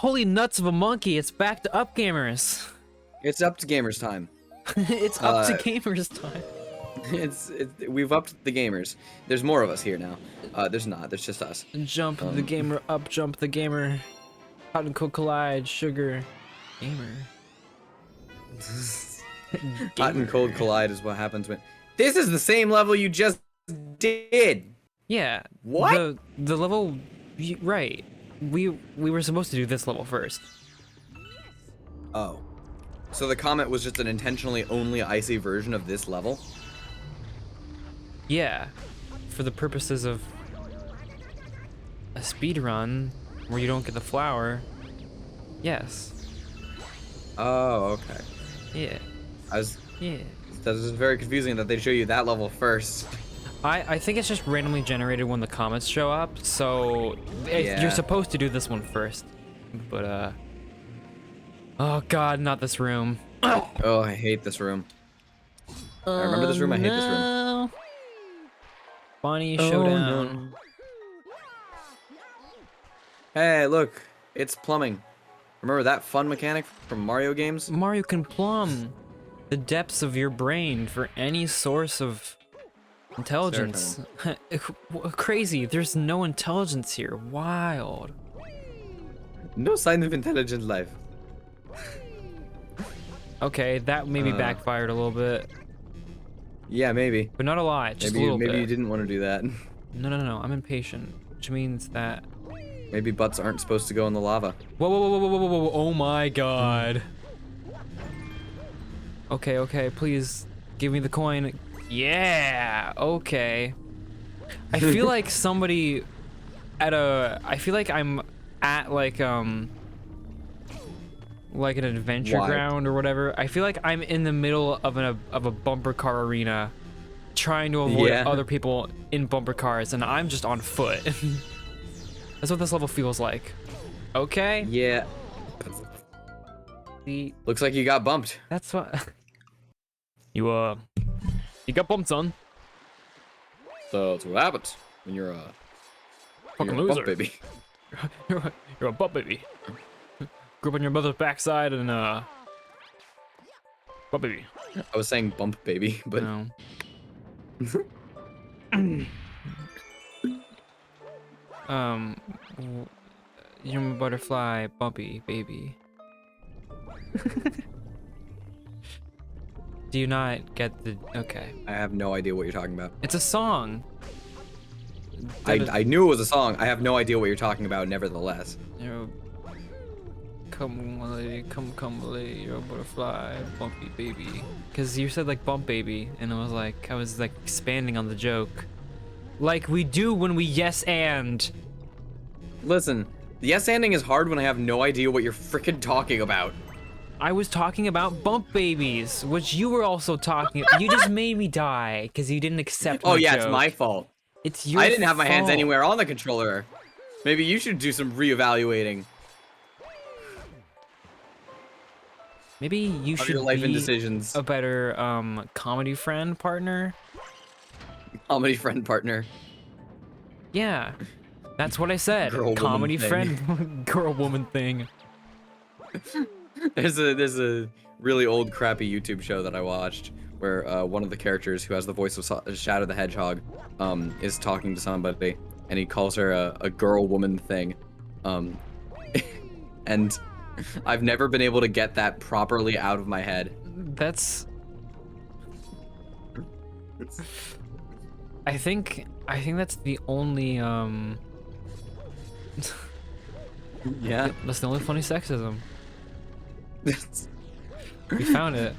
Holy nuts of a monkey! It's back to up gamers. It's up to gamers time. It's up to gamers time. We've upped the gamers. There's more of us here now. There's not. There's just us. Jump the gamer up, jump the gamer. Hot and cold collide, sugar, gamer. Hot and cold collide is what happens when. This is the same level you just did. Yeah. What? The level, right? We were supposed to do this level first. Oh, so the comet was just an intentionally only icy version of this level. Yeah, for the purposes of a speed run where you don't get the flower. Yes. Oh, okay. Yeah. Yeah. That was very confusing that they show you that level first. I think it's just randomly generated when the comets show up, so you're supposed to do this one first. But oh god, not this room. Oh, I hate this room. I remember this room. I hate this room. Bonnie Showdown. No. Hey, look, it's plumbing. Remember that fun mechanic from Mario games? Mario can plumb the depths of your brain for any source of intelligence. Crazy, there's no intelligence here. Wild. No sign of intelligent life. Okay, that maybe backfired a little bit. Yeah, maybe. But not a lot, just a little bit. Maybe you didn't want to do that. No, I'm impatient, which means that... Maybe butts aren't supposed to go in the lava. Whoa, oh my god. Okay, please, give me the coin. Yeah, okay. I feel like somebody I feel like I'm at like an adventure ground or whatever. I feel like I'm in the middle of a bumper car arena trying to avoid other people in bumper cars, and I'm just on foot. That's what this level feels like. Okay. Yeah. Looks like you got bumped. That's what you got bumped, son. So that's what happens when you're a fucking loser, loser, baby. You're a butt baby. Grew up on your mother's backside and butt baby. I was saying bump baby, but no. You're my butterfly, bumpy baby. Do you not get the... Okay. I have no idea what you're talking about. It's a song. I knew it was a song. I have no idea what you're talking about, nevertheless. Come lady, come lady, you're a butterfly, bumpy baby. Cause you said like bump baby, and I was like expanding on the joke. Like we do when we yes and. Listen, yes anding is hard when I have no idea what you're freaking talking about. I was talking about bump babies, which you were also talking. You just made me die because you didn't accept my joke. It's my fault. It's your I didn't have my hands fault. anywhere on the controller. Maybe you should do some reevaluating. Maybe you should your life be and decisions. a better comedy friend partner. Comedy friend partner. Yeah, that's what I said. Girl, comedy woman friend, girl woman thing. There's a really old crappy YouTube show that I watched where one of the characters who has the voice of Shadow the Hedgehog is talking to somebody, and he calls her a girl woman thing, and I've never been able to get that properly out of my head. That's... I think that's the only Yeah. That's the only funny sexism. We found it.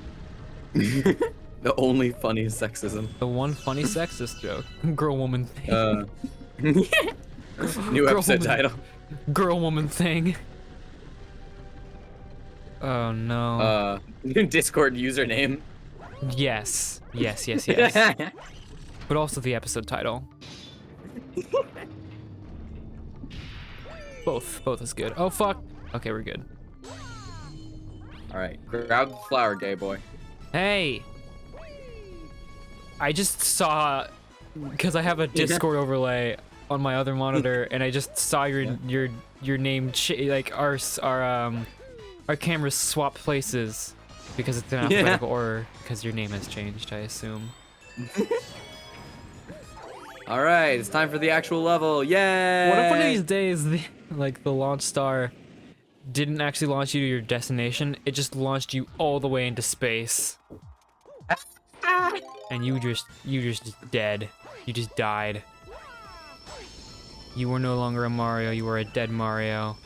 The only funny sexism. The one funny sexist joke. Girl woman thing. New episode woman. title. Girl woman thing. Oh no. Discord username. Yes. But also the episode title. Both is good. Oh fuck. Okay, we're good. All right, grab the flower, gay boy. Hey. I just saw, because I have a Discord overlay on my other monitor, and I just saw your your name like our cameras swap places because it's in alphabetical order because your name has changed, I assume. All right, it's time for the actual level. Yay! What if one of these days the launch star didn't actually launch you to your destination? It just launched you all the way into space. And you just dead. You just died. You were no longer a Mario, you were a dead Mario.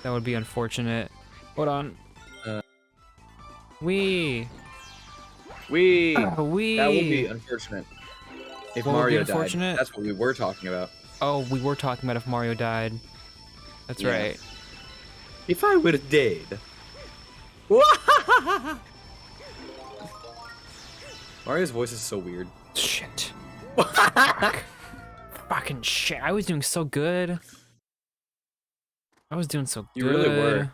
That would be unfortunate. Hold on. Wee. Wee. Wee. That would be unfortunate. If What would be Mario unfortunate? died. That's what we were talking about. Oh, we were talking about if Mario died. That's Yeah. right. If I were dead. Mario's voice is so weird. Shit. Fucking shit. I was doing so good. I was doing so good. You really were.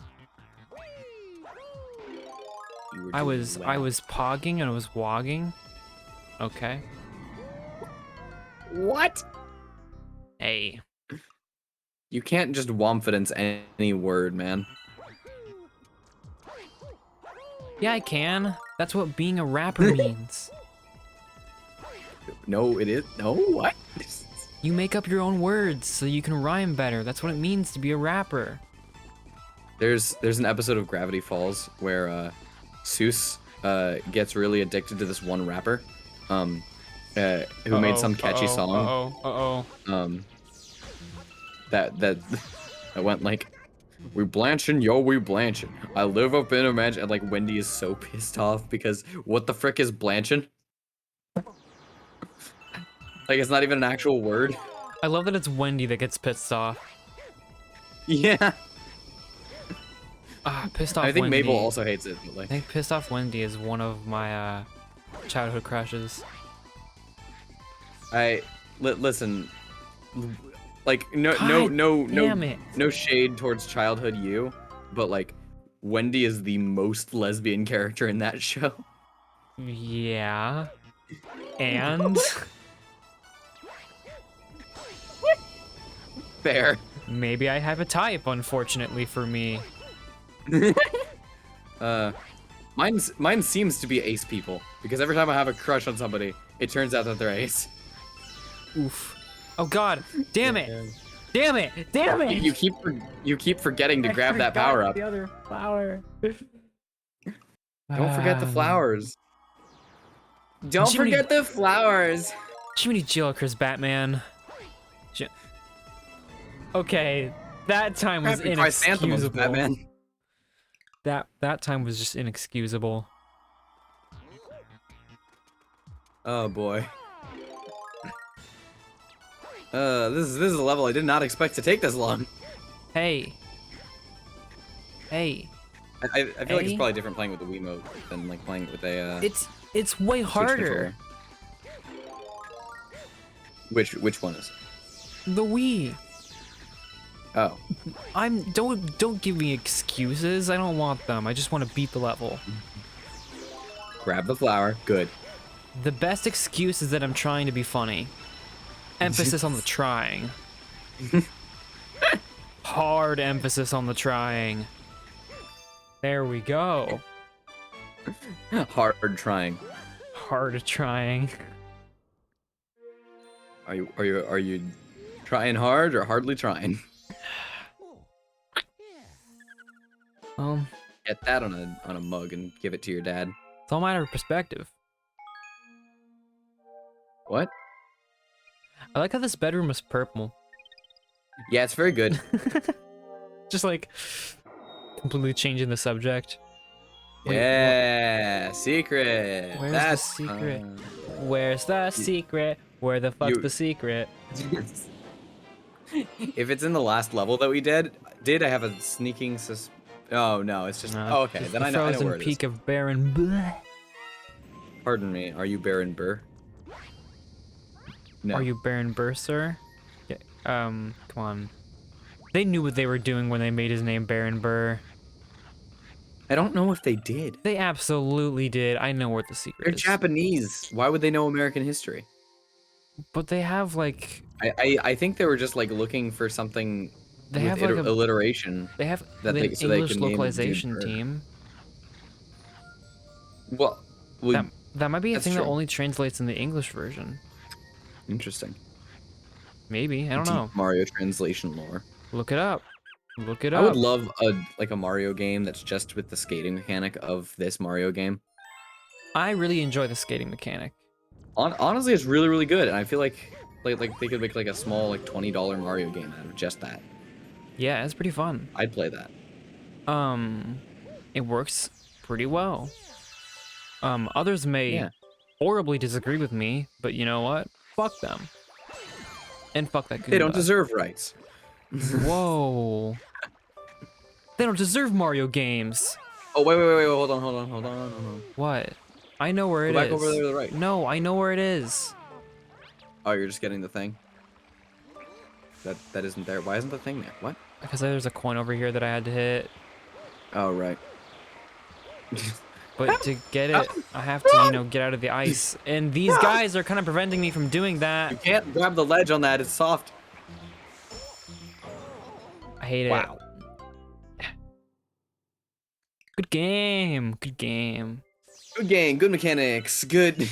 You were I doing was well. pogging and I was wogging. Okay. What? Hey. You can't just womfidence any word, man. Yeah, I can. That's what being a rapper means. No, it is. No, what? You make up your own words so you can rhyme better. That's what it means to be a rapper. There's an episode of Gravity Falls where Seuss gets really addicted to this one rapper, who made some catchy song. That went like, we blanching, yo, we blanching. I live up in a mansion. And like Wendy is so pissed off because what the frick is blanching? Like it's not even an actual word. I love that it's Wendy that gets pissed off. Yeah. Pissed off I think Wendy. Mabel also hates it. But I like, think Pissed Off Wendy is one of my childhood crushes. listen, like no damn it. no shade towards childhood you, but like Wendy is the most lesbian character in that show. Yeah. And Fair. maybe I have a type, unfortunately for me. Mine seems to be ace people because every time I have a crush on somebody, it turns out that they're ace. Oof. Oh god. Damn it. Damn it. Damn it. You keep forgetting to grab that power up. The other flower. Don't forget the flowers. Don't Jiminy- forget the flowers. Jiminy Jillikers, Batman. Okay, that time was Happy chrysanthemums, inexcusable. Batman. That time was just inexcusable. Oh boy. This is a level I did not expect to take this long. Hey. Hey. I feel like it's Hey? probably different playing with the Wiimote than like playing with a It's way Switch harder. controller. Which one is? The Wii. Oh. Don't give me excuses. I don't want them. I just want to beat the level. Grab the flower. Good. The best excuse is that I'm trying to be funny. Emphasis on the trying. Hard emphasis on the trying. There we go. Hard trying. Hard trying. Are you trying hard or hardly trying? Get that on a mug and give it to your dad. It's all a matter of perspective. What? I like how this bedroom is purple. Yeah, it's very good. Just like completely changing the subject. Wait, Yeah, secret. Where's the That's secret? Where's the secret? Where the fuck's you- the secret? If it's in the last level that we did I have a sneaking Oh no, it's just. Oh, okay, Just then the I know frozen where it is. peak of Baron Bleh. Pardon me, are you Baron Burr? No. Are you Baron Burr, sir? Yeah, come on. They knew what they were doing when they made his name Baron Burr. I don't know if they did. They absolutely did. I know what the secret They're is. Japanese. Why would they know American history? But they have like I think they were just like looking for something They have like alliteration. They have that an so they English can name the dude localization bird. team. Well, That might be a that's thing that true. only translates in the English version. Interesting. Maybe, I don't Deep know. Mario translation lore. Look it up. Look it I would up. love a Mario game that's just with the skating mechanic of this Mario game. I really enjoy the skating mechanic. Honestly, it's really, really good, and I feel like they could make like a small like $20 Mario game out of just that. Yeah, it's pretty fun. I'd play that. It works pretty well. Others may Yeah. horribly disagree with me, but you know what? Fuck them. And fuck that Goomba. They don't deserve rights. Whoa. They don't deserve Mario games. Oh wait, hold on. What? I know where it Go is. back over there to the right. No, I know where it is. Oh, you're just getting the thing. That isn't there. Why isn't the thing there? What? Because there's a coin over here that I had to hit. Oh right. But to get it, I have to, you know, get out of the ice. And these guys are kind of preventing me from doing You that. can't grab the ledge on that. It's soft. I hate Wow. it. Good game. Good game. Good game. Good mechanics. Good.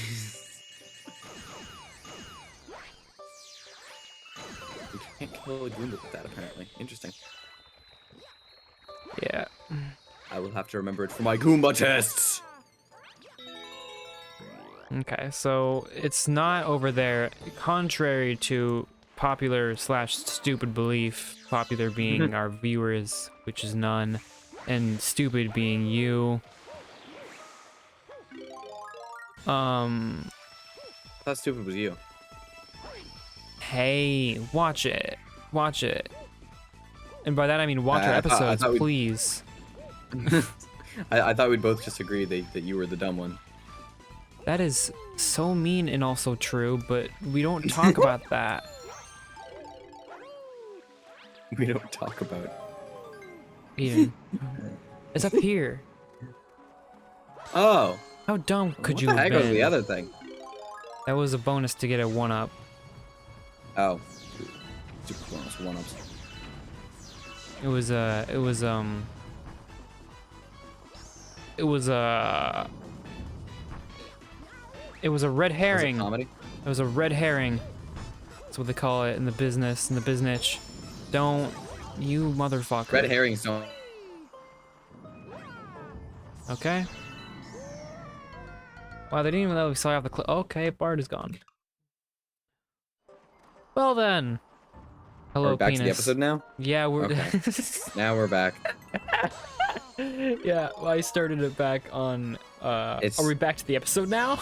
You can't kill a Goomba with that, apparently. Interesting. Yeah. I will have to remember it for my Goomba tests. Okay, so it's not over there. Contrary to popular / stupid belief, popular being our viewers, which is none, and stupid being you. I thought stupid was you. Hey, watch it. Watch it. And by that I mean watch our I thought episodes, we'd- please. I thought we'd both just agree that you were the dumb one. That is so mean and also true, but we don't talk about that. We don't talk about it. Eden. It's up here. Oh. How dumb could What you the have heck been? was the other thing? That was a bonus to get a 1-up. Oh. Super bonus one-ups. It was a red herring. Was it comedy? It was a red herring. That's what they call it in the business, Don't, you motherfucker. Red herrings don't. Okay. Wow, they didn't even let me fly off the cliff. Okay, Bard is gone. Well then. Hello, We're back penis. to the episode now? Yeah, we're. Okay. Now we're back. Yeah, well, I started it back on. Are we back to the episode now?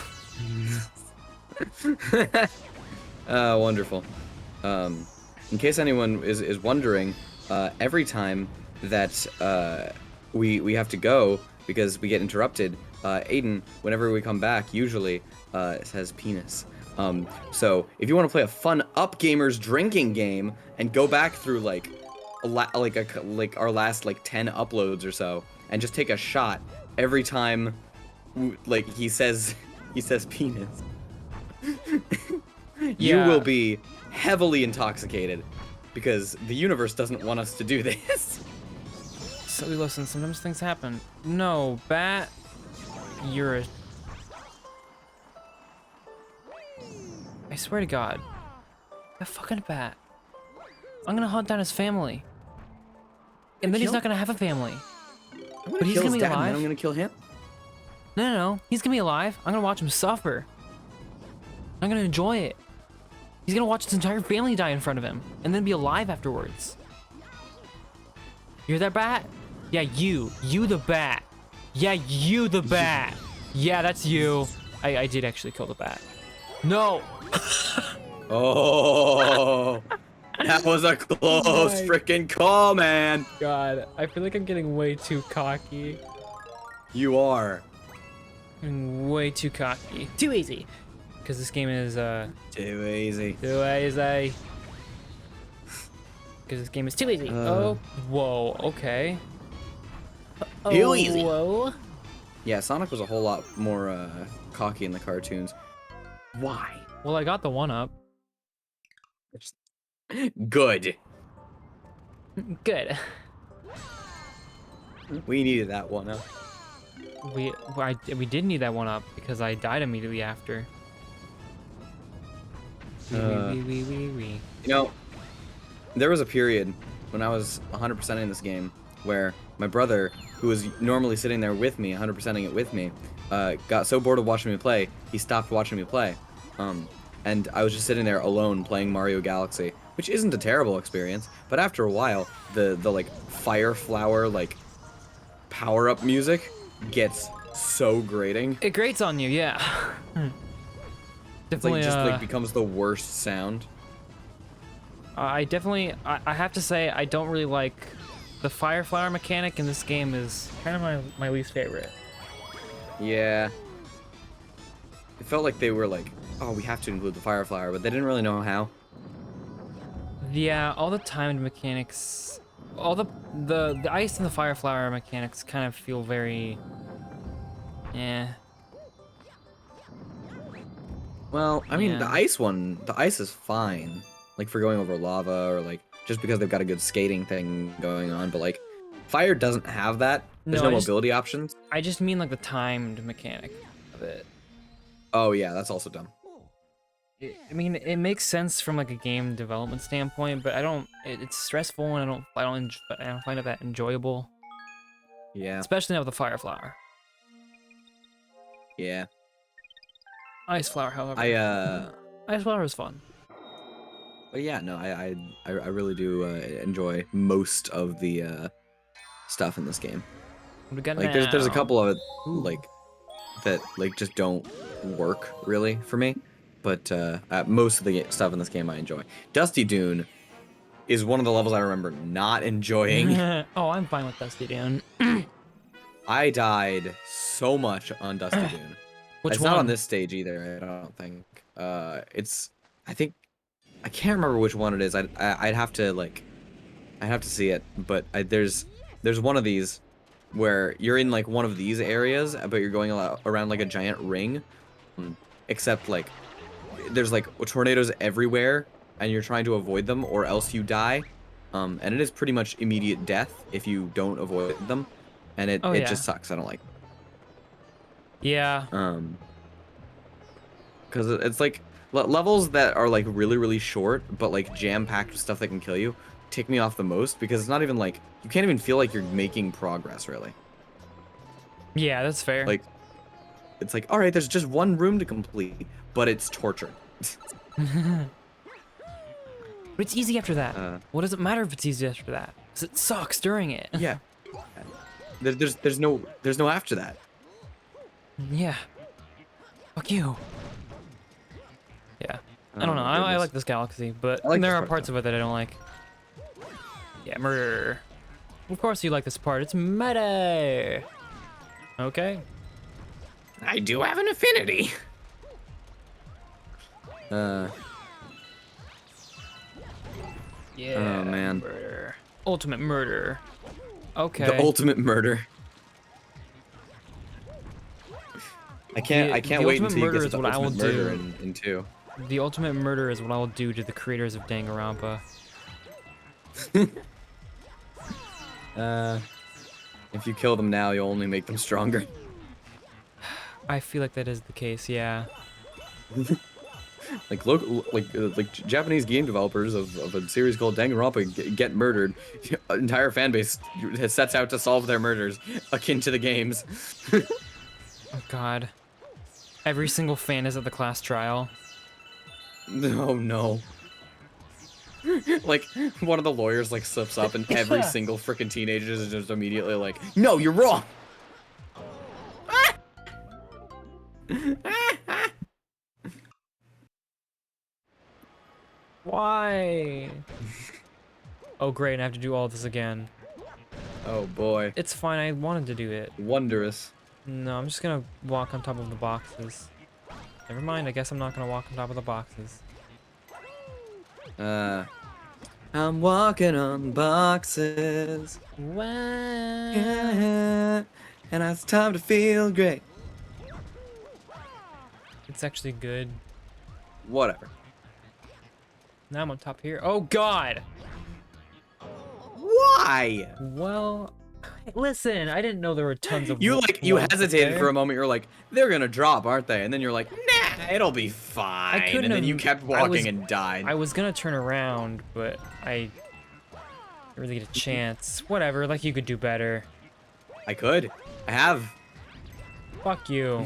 Wonderful. In case anyone is wondering, every time that we have to go because we get interrupted, Aiden, whenever we come back, usually says penis. So if you want to play a fun Up Gamers drinking game and go back through like our last like 10 uploads or so and just take a shot every time like he says penis. You Yeah. will be heavily intoxicated because the universe doesn't want us to do this. So listen, sometimes things happen. No, Bat, you're a. I swear to God, a fucking Bat. I'm gonna hunt down his family, and then he's not gonna have a family. But he's gonna be And then alive. I'm gonna kill him. No, he's gonna be alive. I'm gonna watch him suffer. I'm gonna enjoy it. He's gonna watch his entire family die in front of him, and then be alive afterwards. You hear that, Bat? Yeah, you the Bat. Yeah, you the Bat. Yeah, that's you. I did actually kill the Bat. No. Oh, that was a close my freaking call, man. God, I feel like I'm getting way too cocky. You are. I'm way too cocky. Too easy. Because this game is Too easy. too easy. Because this game is too easy. Oh, whoa, okay. Too easy. Whoa. Yeah, Sonic was a whole lot more cocky in the cartoons. Why? Well, I got the 1-up. Good. Good. We needed that one up. We did need that one up because I died immediately after. You know, there was a period when I was 100% in this game where my brother, who was normally sitting there with me, 100%ing it with me, got so bored of watching me play, he stopped watching me play. And I was just sitting there alone playing Mario Galaxy, which isn't a terrible experience, but after a while, the like fire flower like power-up music gets so grating. It grates on you, yeah. It's like just like becomes the worst sound. I have to say I don't really like the fire flower mechanic in this game. Is kind of my least favorite. Yeah. It felt like they were like, oh, we have to include the fire flower, but they didn't really know how. Yeah, all the timed mechanics, all the ice and the fire flower mechanics kind of feel very, yeah. Well, I mean, the ice is fine, like for going over lava or like just because they've got a good skating thing going on, but like fire doesn't have that. There's no mobility options. I just mean like the timed mechanic of it. Oh yeah, that's also dumb. I mean, it makes sense from like a game development standpoint, but I don't. It's stressful, and I don't find it that enjoyable. Yeah. Especially now with the fire flower. Yeah. Ice flower, however. Ice flower is fun. But yeah, no, I really do enjoy most of the stuff in this game. We got like there's a couple of it like that like just don't work really for me. But most of the stuff in this game I enjoy. Dusty Dune is one of the levels I remember not enjoying. Oh, I'm fine with Dusty Dune. I died so much on Dusty Dune. It's not on this stage either, I don't think. I can't remember which one it is. I'd have to see it, but there's one of these where you're in like one of these areas, but you're going around like a giant ring, except like there's like tornadoes everywhere, and you're trying to avoid them, or else you die. And it is pretty much immediate death if you don't avoid them, and it just sucks. I don't like. Yeah. Because it's like levels that are like really short, but like jam-packed with stuff that can kill you, tick me off the most because it's not even like you can't even feel like you're making progress really. Yeah, that's fair. Like, it's like, all right, there's just one room to complete, but it's torture. But it's easy after that. What does it matter if it's easy after that? Because it sucks during it. Yeah. There's no after that. Yeah. Fuck you. Yeah. I don't know. I like this galaxy, but there are parts of it that I don't like. Yeah, murder. Of course you like this part. It's meta. Okay. I do have an affinity. Yeah. Oh man. Murder. Ultimate murder. Okay. The ultimate murder. I can't wait until you get to the ultimate murder in 2. The ultimate murder is what I will do to the creators of Danganronpa. If you kill them now, you'll only make them stronger. I feel like that is the case, yeah. Like like Japanese game developers of a series called Danganronpa get murdered. Entire fan base sets out to solve their murders, akin to the games. Oh god. Every single fan is at the class trial. Oh no. Like one of the lawyers like slips up and every single freaking teenager is just immediately like, no, you're wrong. Why? Oh great, I have to do all this again. Oh boy. It's fine, I wanted to do it. Wondrous. No, I'm just gonna walk on top of the boxes. Never mind, I guess I'm not gonna walk on top of the boxes. I'm walking on boxes. Wow. Yeah, and it's time to feel great. It's actually good. Whatever. Now I'm on top here. Oh god! Why? Well, listen, I didn't know there were tons of. You wolves hesitated there. for a moment. You're like, they're gonna drop, aren't they? And then you're like, nah, it'll be fine. And then you kept walking and died. I was gonna turn around, but I didn't really get a chance. Whatever, like you could do better. I could. I have. Fuck you.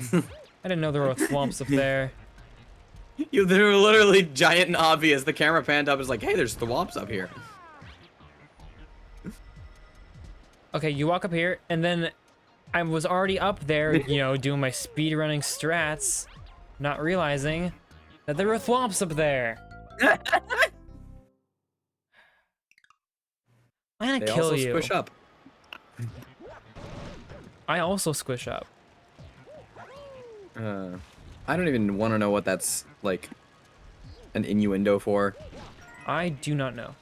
I didn't know there were thwomps up there. They were literally giant and obvious. The camera panned up. Is like, hey, there's thwomps up here. Okay, you walk up here, and then I was already up there, you know, doing my speed running strats, not realizing that there were thwomps up there. I'm gonna kill you. They also squish up. I also squish up. I don't even want to know what that's like an innuendo for. I do not know.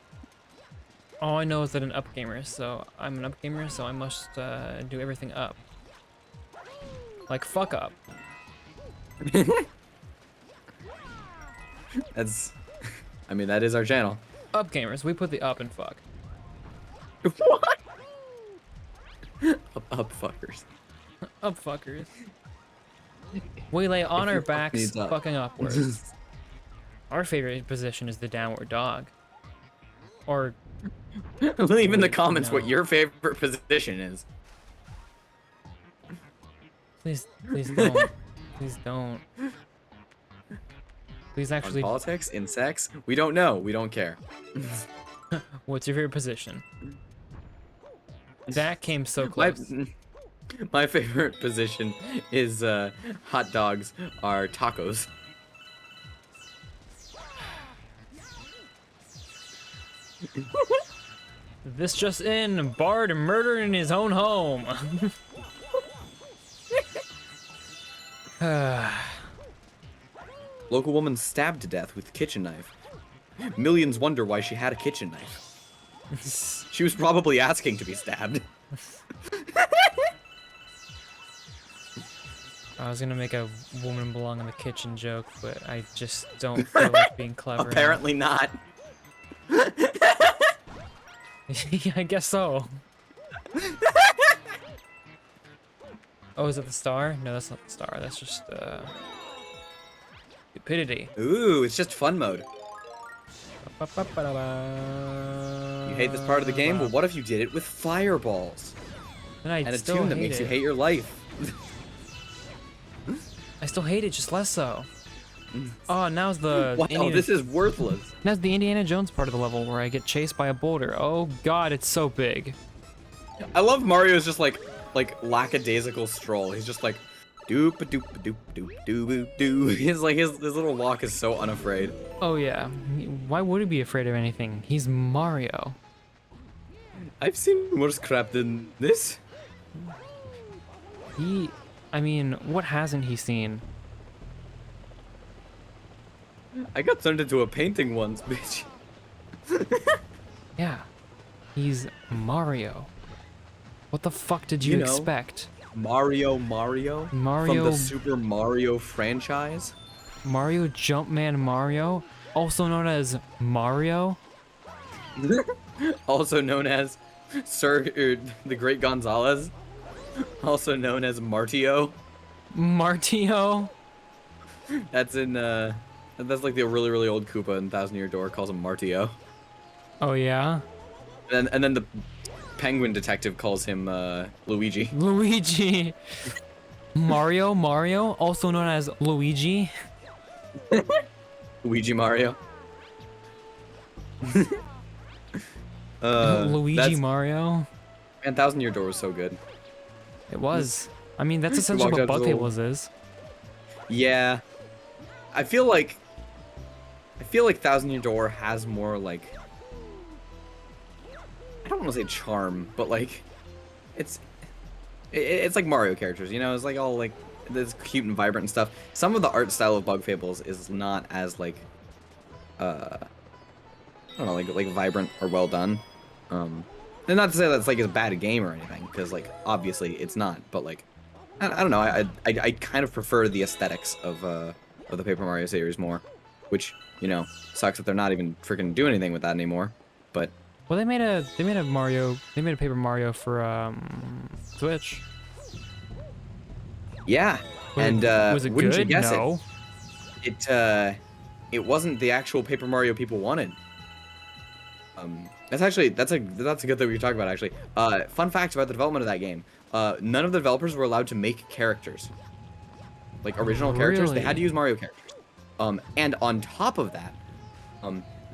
All I know is that I'm an up gamer, so I must do everything up. Like fuck up. I mean, that is our channel. Up gamers, we put the up in fuck. What? Up fuckers. Up fuckers. We lay on our backs, fucking upwards. Our favorite position is the downward dog. Or leave in the comments what your favorite position is. Please don't. Please don't. Please actually. On politics, in sex, we don't know. We don't care. What's your favorite position? That came so close. My favorite position is hot dogs are tacos. This just in, Bard murdered in his own home. Local woman stabbed to death with kitchen knife. Millions wonder why she had a kitchen knife. She was probably asking to be stabbed. I was gonna make a woman belong in the kitchen joke, but I just don't feel like being clever. Apparently not. Yeah, I guess so. Oh, is it the star? No, that's not the star. That's just stupidity. Ooh, it's just fun mode. You hate this part of the game? Well, what if you did it with fireballs? And a tune that makes you hate your life. I still hate it, just less so. Oh, now's the wow, this is worthless. Now's the Indiana Jones part of the level where I get chased by a boulder. Oh god, it's so big. I love Mario's just like lackadaisical stroll. He's just like doop a doop a doop doop doo doo. He's like his little walk is so unafraid. Oh yeah. Why would he be afraid of anything? He's Mario. I've seen worse crap than this. I mean, what hasn't he seen? I got turned into a painting once, bitch. Yeah. He's Mario. What the fuck did you expect? Mario? Mario from the Super Mario franchise? Mario Jumpman Mario, also known as Mario. Also known as Sir the Great Gonzalez. Also known as Martio. Martio? That's in that's like the really old Koopa in Thousand Year Door calls him Martio. Oh yeah? And then the penguin detective calls him Luigi. Luigi. Mario, also known as Luigi. Luigi Mario. Luigi Mario. Man, Thousand Year Door was so good. It was. I mean, that's essentially what Bug Fables is. Yeah. I feel like Thousand Year Door has more like, I don't want to say charm, but like it's like Mario characters, you know? It's like all like this cute and vibrant and stuff. Some of the art style of Bug Fables is not as like I don't know, like vibrant or well done. And not to say that's like a bad game or anything, because like obviously it's not, but like I don't know, I kind of prefer the aesthetics of the Paper Mario series more, which, you know, sucks that they're not even freaking doing anything with that anymore. But Well, they made a Mario. They made a Paper Mario for Switch. Yeah, and was it wouldn't good? you guess No. it wasn't the actual Paper Mario people wanted. That's a good thing we can talk about actually. Fun fact about the development of that game: none of the developers were allowed to make characters, like original characters. They had to use Mario characters. And on top of that,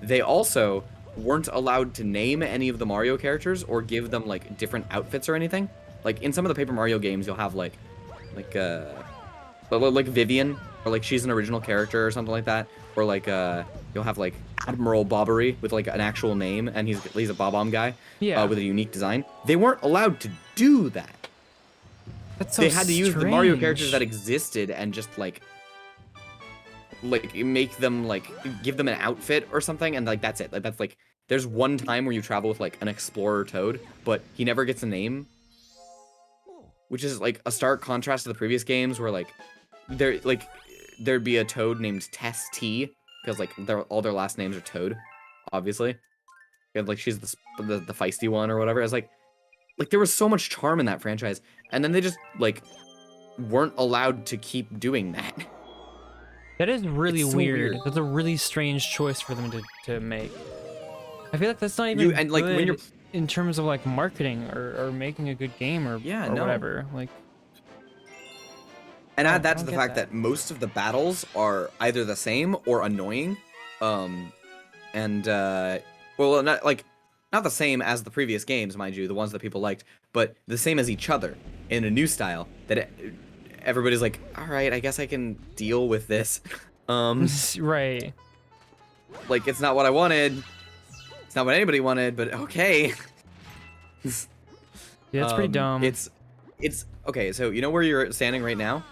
they also weren't allowed to name any of the Mario characters or give them like different outfits or anything. Like in some of the Paper Mario games, you'll have like Vivian, or like she's an original character or something like that, or like you'll have like Admiral Bobbery with like an actual name, and he's a Bob-omb guy, Yeah. with a unique design. They weren't allowed to do that. That's so They had to use the Mario characters that strange. existed and just like make them like give them an outfit or something, and like that's it. Like that's like there's one time where you travel with like an Explorer Toad, but he never gets a name, which is like a stark contrast to the previous games where like there'd be a Toad named Tess T, because like all their last names are Toad, obviously. And like she's the feisty one or whatever. It's like there was so much charm in that franchise, and then they just like weren't allowed to keep doing that. That is really It's so weird. That's a really strange choice for them to make. I feel like that's not even and like good when you're in terms of like marketing or making a good game or whatever. Like, and add that to I the don't fact get that most of the battles are either the same or annoying, well, not the same as the previous games, mind you, the ones that people liked, but the same as each other in a new style that everybody's like, all right, I guess I can deal with this. right. Like it's not what I wanted. It's not what anybody wanted, but okay. Yeah, it's pretty dumb. It's okay. So you know where you're standing right now?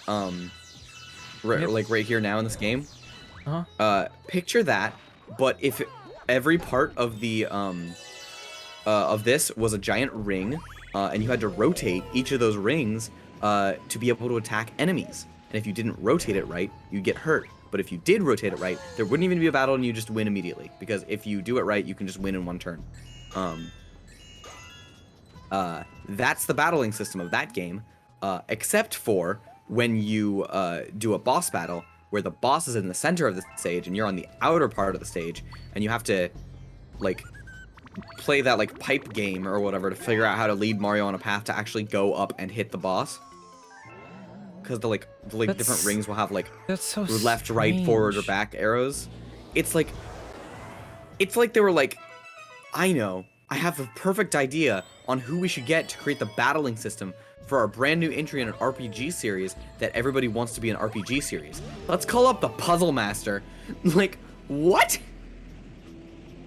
Yep. Like right here now in this game. Uh-huh. Picture that, but if every part of the of this was a giant ring, and you had to rotate each of those rings to be able to attack enemies. And if you didn't rotate it right, you'd get hurt. But if you did rotate it right, there wouldn't even be a battle and you just win immediately. Because if you do it right, you can just win in one turn. That's the battling system of that game, except for when you do a boss battle, where the boss is in the center of the stage and you're on the outer part of the stage, and you have to, like, play that, like, pipe game or whatever to figure out how to lead Mario on a path to actually go up and hit the boss. Because the different rings will have, like, that's so left, right, forward, or back arrows. It's like they were like, I know, I have the perfect idea on who we should get to create the battling system for our brand new entry in an RPG series that everybody wants to be an RPG series. Let's call up the Puzzle Master. Like, what?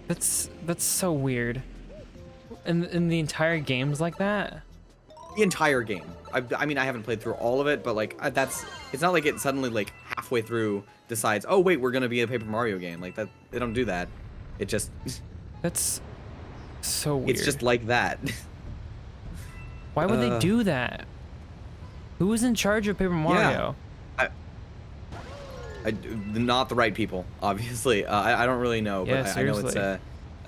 That's so weird. And the entire game's like that? The entire game. I mean, I haven't played through all of it, but like it's not like it suddenly like halfway through decides, oh wait, we're gonna be a Paper Mario game. Like that, they don't do that. It just That's so weird. it's just like that. Why would they do that? Who was in charge of Paper Mario? Not the right people, obviously. I don't really know, but Yeah, I know it's a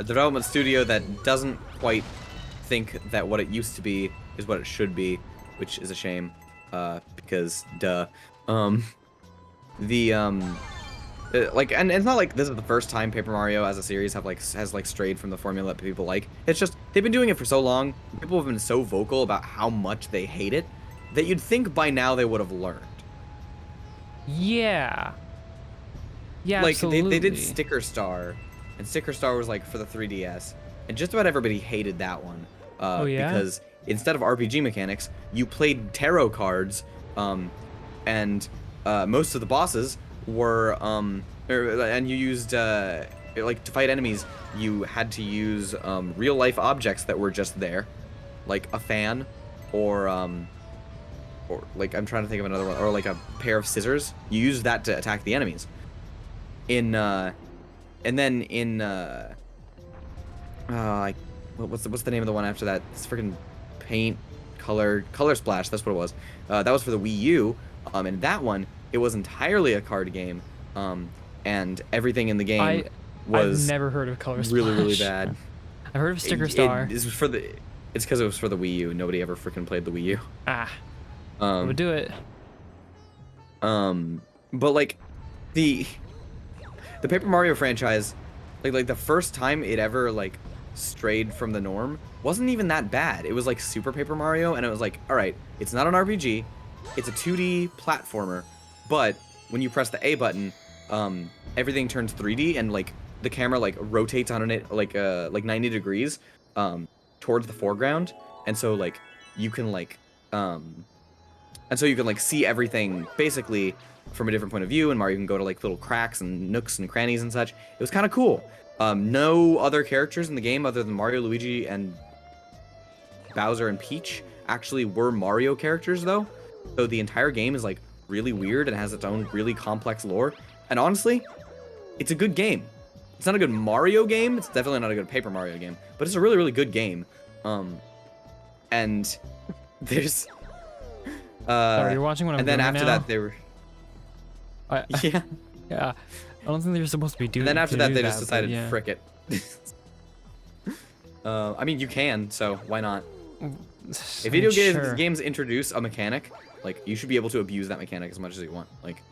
development studio that doesn't quite think that what it used to be is what it should be, which is a shame, because duh. Like, and it's not like this is the first time Paper Mario as a series has strayed from the formula that people like. It's just they've been doing it for so long. People have been so vocal about how much they hate it that you'd think by now they would have learned. Yeah. Yeah, Like absolutely. they did Sticker Star, and Sticker Star was like for the 3DS, and just about everybody hated that one. Oh, yeah? Because instead of RPG mechanics, you played tarot cards, and most of the bosses were and you used like to fight enemies, you had to use real life objects that were just there, like a fan, or like I'm trying to think of another one, or like a pair of scissors. You use that to attack the enemies. And then in like what's the name of the one after that? It's freaking Paint Color Splash. That's what it was. That was for the Wii U. And that one, it was entirely a card game. And everything in the game was I've never heard of Color Splash. really bad. I heard of Sticker Star. It's because it was for the Wii U. Nobody ever freaking played the Wii U. I would do it. But like the Paper Mario franchise, like the first time it ever like strayed from the norm wasn't even that bad. It was like Super Paper Mario, and it was like, all right, it's not an RPG, it's a 2D platformer, but when you press the A button, everything turns 3D, and like the camera like rotates on it like 90 degrees towards the foreground, and so like you can like see everything basically from a different point of view, and Mario can go to like little cracks and nooks and crannies and such. It was kind of cool. No other characters in the game other than Mario, Luigi, and Bowser and Peach actually were Mario characters though. So the entire game is like really weird and has its own really complex lore. And honestly, it's a good game. It's not a good Mario game. It's definitely not a good Paper Mario game, but it's a really, really good game. And there's Sorry, you're watching what I'm doing. And then after right that, they were. yeah. Yeah. I don't think they're supposed to be doing. And then after that, they just decided, yeah. frick it. I mean, you can, so why not? If video games introduce a mechanic, like you should be able to abuse that mechanic as much as you want. Like,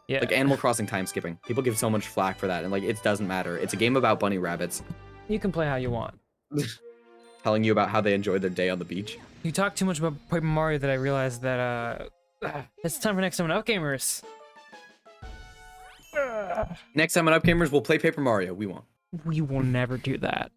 yeah. Like Animal Crossing time skipping. People give so much flack for that, and like it doesn't matter. It's a game about bunny rabbits. You can play how you want. Telling you about how they enjoyed their day on the beach. You talk too much about Paper Mario that I realized that it's time for next time on Upgamers. Next time on Upgamers, we'll play Paper Mario. We won't. We will never do that.